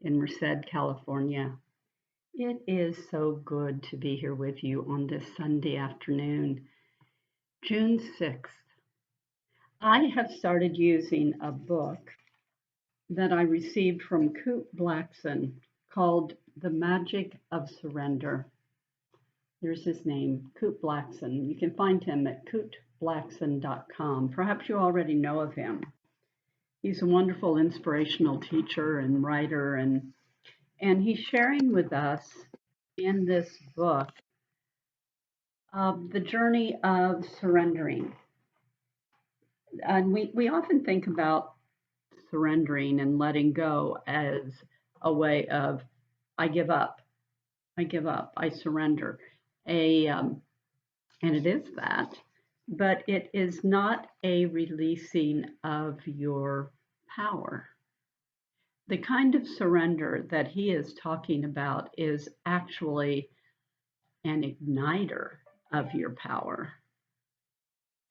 in Merced, California. It is so good to be here with you on this Sunday afternoon, June 6th. I have started using a book that I received from Coot Blackson called The Magic of Surrender. Here's his name, Coot Blackson. You can find him at cootblackson.com. Perhaps you already know of him. He's a wonderful inspirational teacher and writer, and he's sharing with us in this book the journey of surrendering. And we often think about surrendering and letting go as a way of, I give up, I surrender. And it is that, but it is not a releasing of your power. The kind of surrender that he is talking about is actually an igniter of your power.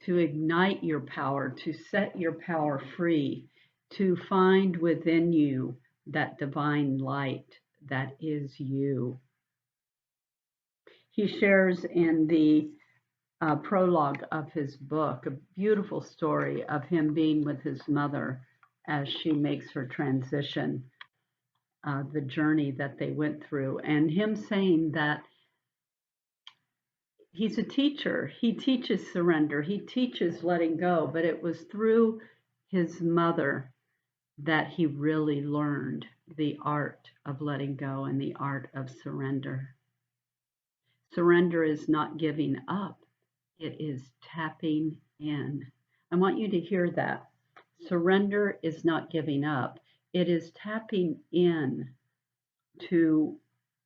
To ignite your power, to set your power free, to find within you that divine light that is you. He shares in the prologue of his book a beautiful story of him being with his mother as she makes her transition, the journey that they went through, and him saying that he's a teacher. He teaches surrender. He teaches letting go, but it was through his mother that he really learned the art of letting go and the art of surrender. Surrender is not giving up. It is tapping in. I want you to hear that. Surrender is not giving up. It is tapping in to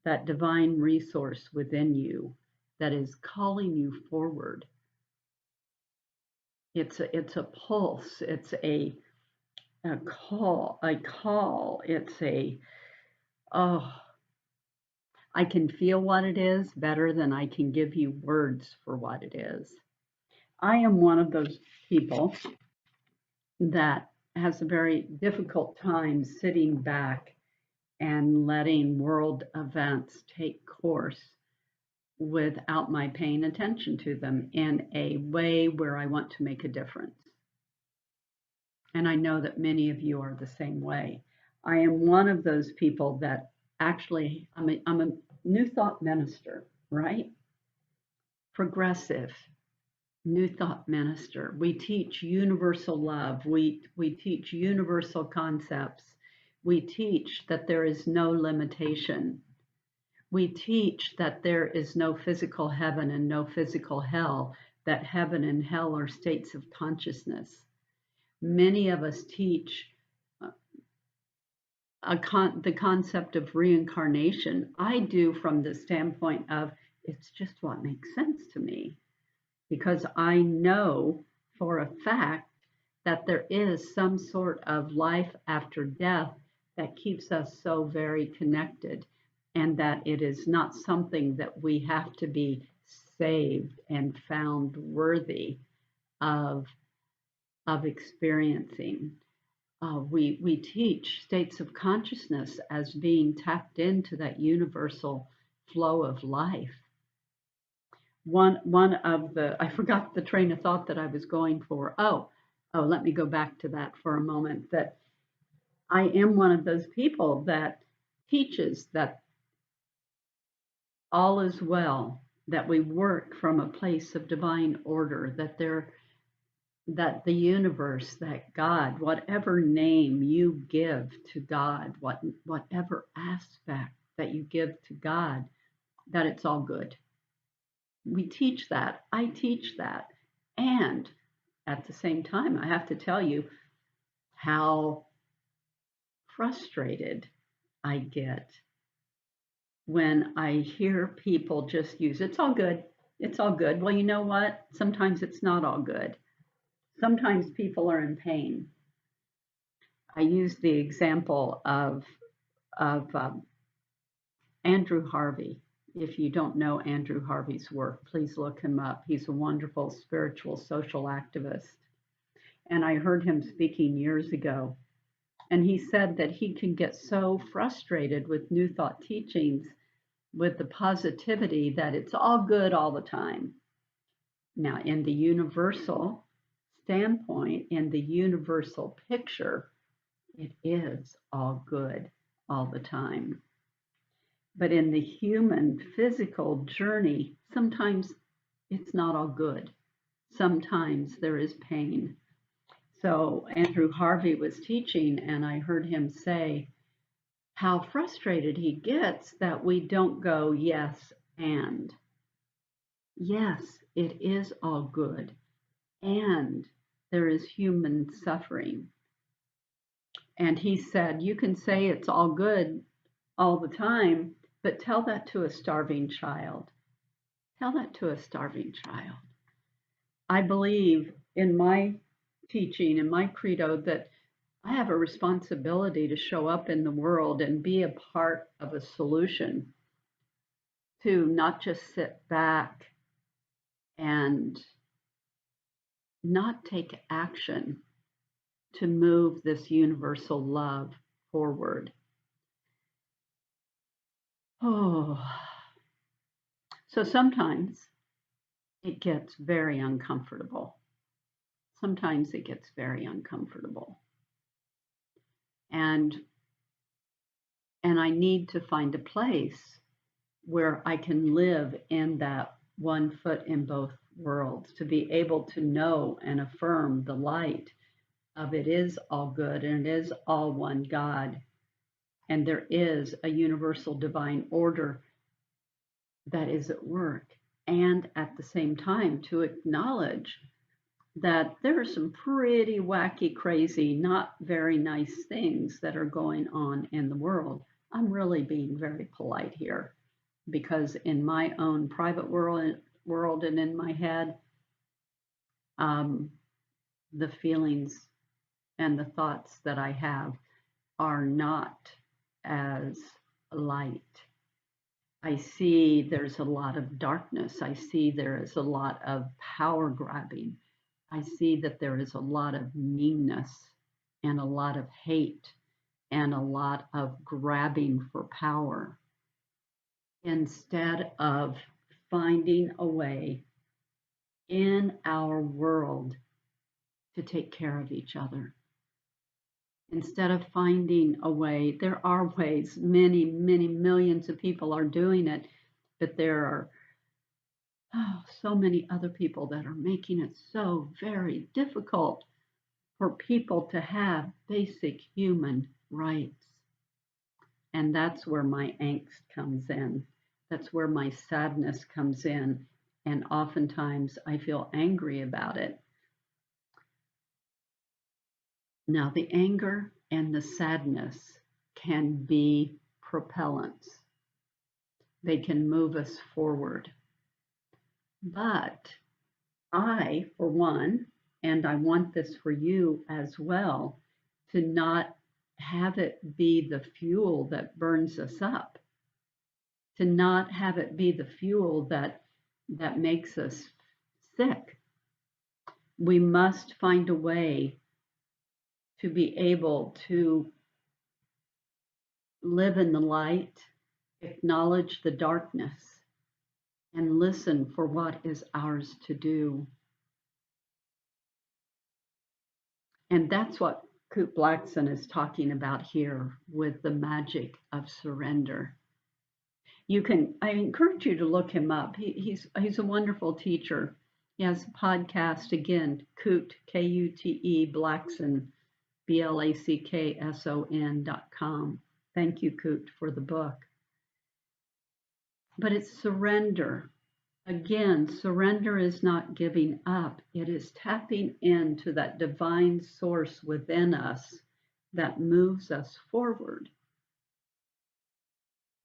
that divine resource within you that is calling you forward. It's a pulse. It's a call. It's oh, I can feel what it is better than I can give you words for what it is. I am one of those people that has a very difficult time sitting back and letting world events take course without my paying attention to them in a way where I want to make a difference. And I know that many of you are the same way. I am one of those people that actually, I'm a New Thought minister, right? Progressive, New Thought minister. We teach universal love. We teach universal concepts. We teach that there is no limitation. We teach that there is no physical heaven and no physical hell, that heaven and hell are states of consciousness. Many of us teach the concept of reincarnation. I do from the standpoint of it's just what makes sense to me, because I know for a fact that there is some sort of life after death that keeps us so very connected, and that it is not something that we have to be saved and found worthy of experiencing. We teach states of consciousness as being tapped into that universal flow of life. One of the, I forgot the train of thought that I was going for. Let me go back to that for a moment. That I am one of those people that teaches that all is well, that we work from a place of divine order, that the universe, that God, whatever name you give to God, whatever aspect that you give to God, that it's all good. We teach that. I teach that. And at the same time, I have to tell you how frustrated I get when I hear people just use, it's all good. It's all good. Well, you know what? Sometimes it's not all good. Sometimes people are in pain. I use the example of Andrew Harvey. If you don't know Andrew Harvey's work, please look him up. He's a wonderful spiritual social activist. And I heard him speaking years ago. And he said that he can get so frustrated with New Thought teachings, with the positivity, that it's all good all the time. Now, in the universal standpoint, in the universal picture, it is all good all the time. But in the human physical journey, sometimes it's not all good. Sometimes there is pain. So Andrew Harvey was teaching, and I heard him say how frustrated he gets that we don't go, yes, and. Yes, it is all good, and there is human suffering. And he said, you can say it's all good all the time, but tell that to a starving child. Tell that to a starving child. I believe in my teaching, in my credo, that I have a responsibility to show up in the world and be a part of a solution, to not just sit back and not take action to move this universal love forward. Oh, so sometimes it gets very uncomfortable. Sometimes it gets very uncomfortable. And I need to find a place where I can live in that one foot in both worlds, to be able to know and affirm the light of it is all good and it is all one God. And there is a universal divine order that is at work. And at the same time, to acknowledge that there are some pretty wacky, crazy, not very nice things that are going on in the world. I'm really being very polite here, because in my own private world and in my head, um, the feelings and the thoughts that I have are not as light. I see there's a lot of darkness. I see there is a lot of power grabbing. I see that there is a lot of meanness and a lot of hate and a lot of grabbing for power, instead of finding a way in our world to take care of each other. Instead of finding a way, there are ways, many, many millions of people are doing it, but there are so many other people that are making it so very difficult for people to have basic human rights. And that's where my angst comes in. That's where my sadness comes in. And oftentimes I feel angry about it. Now, the anger and the sadness can be propellants, they can move us forward. But I, for one, and I want this for you as well, to not have it be the fuel that burns us up, to not have it be the fuel that makes us sick. We must find a way to be able to live in the light, acknowledge the darkness, and listen for what is ours to do. And that's what Kurt Blackson is talking about here with the magic of surrender. I encourage you to look him up. He's a wonderful teacher. He has a podcast, again, Kute, Kute, Blackson, BLACKSON.com. Thank you, Kute, for the book. But it's surrender. Again, surrender is not giving up. It is tapping into that divine source within us that moves us forward.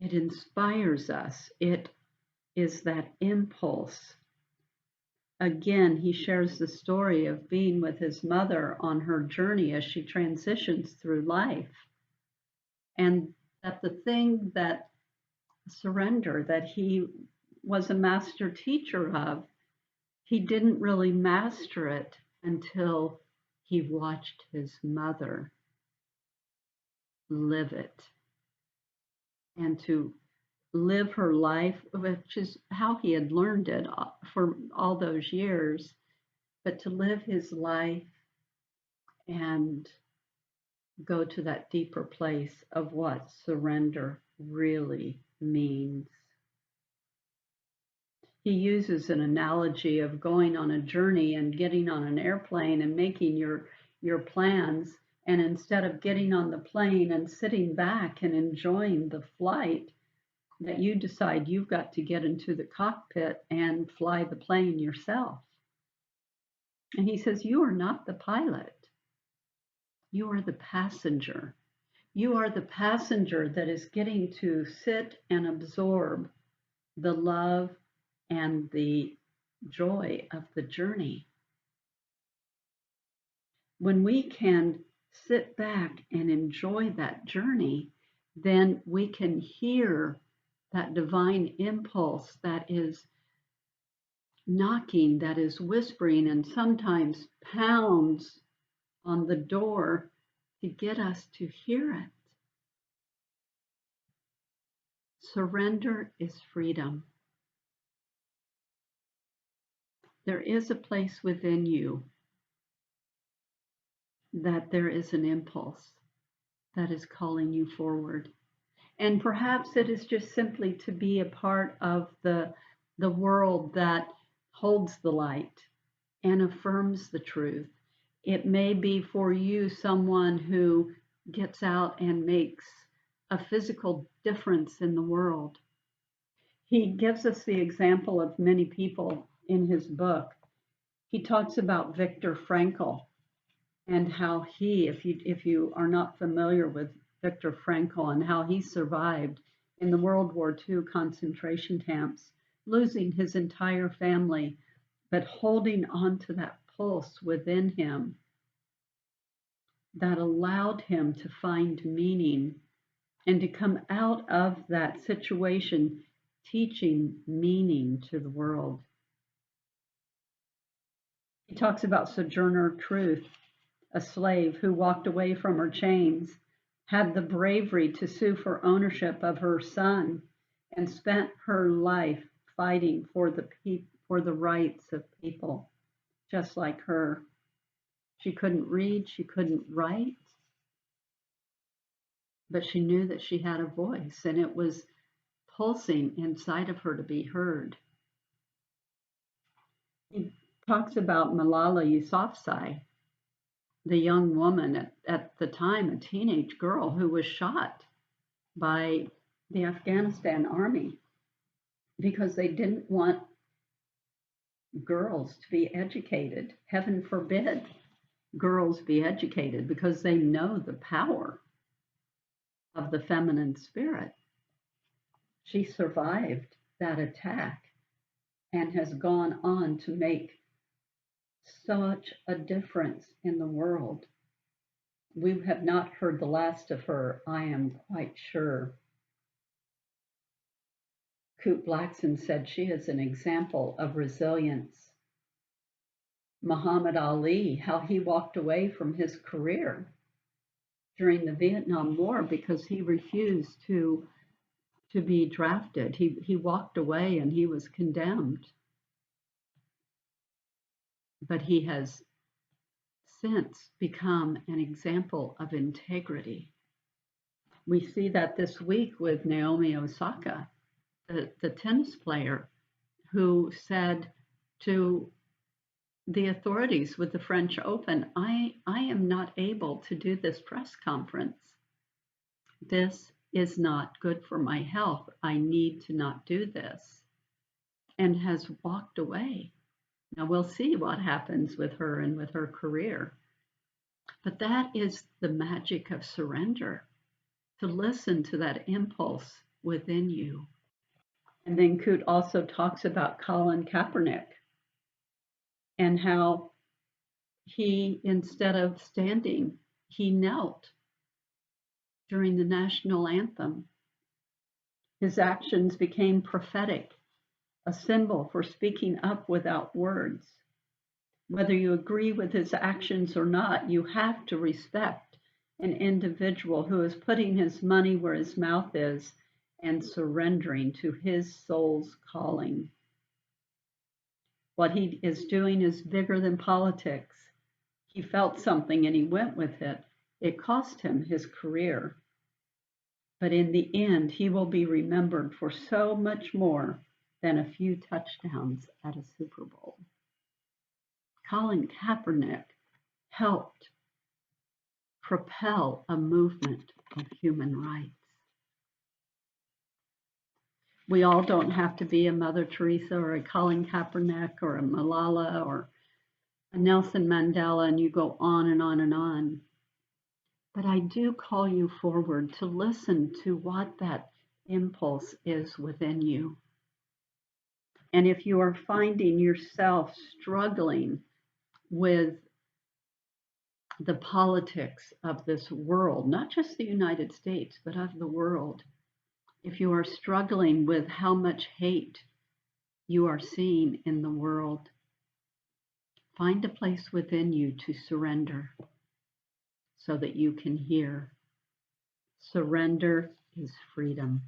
It inspires us. It is that impulse. Again, he shares the story of being with his mother on her journey as she transitions through life. And that the thing that surrender that he was a master teacher of, he didn't really master it until he watched his mother live it and to live her life, which is how he had learned it for all those years, but to live his life and go to that deeper place of what surrender really means. He uses an analogy of going on a journey and getting on an airplane and making your plans, and instead of getting on the plane and sitting back and enjoying the flight, that you decide you've got to get into the cockpit and fly the plane yourself. And he says, you are not the pilot, you are the passenger. You are the passenger that is getting to sit and absorb the love and the joy of the journey. When we can sit back and enjoy that journey, then we can hear that divine impulse that is knocking, that is whispering, and sometimes pounds on the door to get us to hear it. Surrender is freedom. There is a place within you that there is an impulse that is calling you forward. And perhaps it is just simply to be a part of the world that holds the light and affirms the truth. It may be for you someone who gets out and makes a physical difference in the world. He gives us the example of many people in his book. He talks about Viktor Frankl and how he, if you are not familiar with Viktor Frankl and how he survived in the World War II concentration camps, losing his entire family, but holding on to that pulse within him that allowed him to find meaning and to come out of that situation teaching meaning to the world. He talks about Sojourner Truth, a slave who walked away from her chains, had the bravery to sue for ownership of her son, and spent her life fighting for the rights of people just like her. She couldn't read, she couldn't write, but she knew that she had a voice and it was pulsing inside of her to be heard. He talks about Malala Yousafzai, the young woman at the time, a teenage girl who was shot by the Afghanistan army because they didn't want girls to be educated. Heaven forbid girls be educated because they know the power of the feminine spirit. She survived that attack and has gone on to make such a difference in the world. We have not heard the last of her, I am quite sure. Coot Blackson said she is an example of resilience. Muhammad Ali, how he walked away from his career during the Vietnam War because he refused to be drafted. He walked away and he was condemned. But he has since become an example of integrity. We see that this week with Naomi Osaka, the tennis player, who said to the authorities with the French Open, I am not able to do this press conference. This is not good for my health. I need to not do this. And has walked away. Now we'll see what happens with her and with her career. But that is the magic of surrender, to listen to that impulse within you. And then Kut also talks about Colin Kaepernick and how he, instead of standing, he knelt during the national anthem. His actions became prophetic, a symbol for speaking up without words. Whether you agree with his actions or not, you have to respect an individual who is putting his money where his mouth is and surrendering to his soul's calling. What he is doing is bigger than politics. He felt something and he went with it. It cost him his career. But in the end, he will be remembered for so much more than a few touchdowns at a Super Bowl. Colin Kaepernick helped propel a movement of human rights. We all don't have to be a Mother Teresa or a Colin Kaepernick or a Malala or a Nelson Mandela, and you go on and on and on. But I do call you forward to listen to what that impulse is within you. And if you are finding yourself struggling with the politics of this world, not just the United States, but of the world, if you are struggling with how much hate you are seeing in the world, find a place within you to surrender so that you can hear. Surrender is freedom.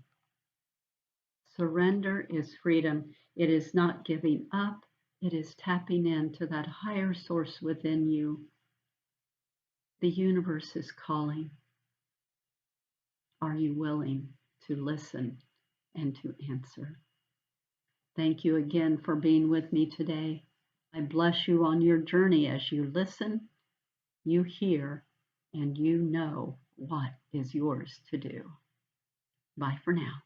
Surrender is freedom. It is not giving up. It is tapping into that higher source within you. The universe is calling. Are you willing to listen and to answer? Thank you again for being with me today. I bless you on your journey as you listen, you hear, and you know what is yours to do. Bye for now.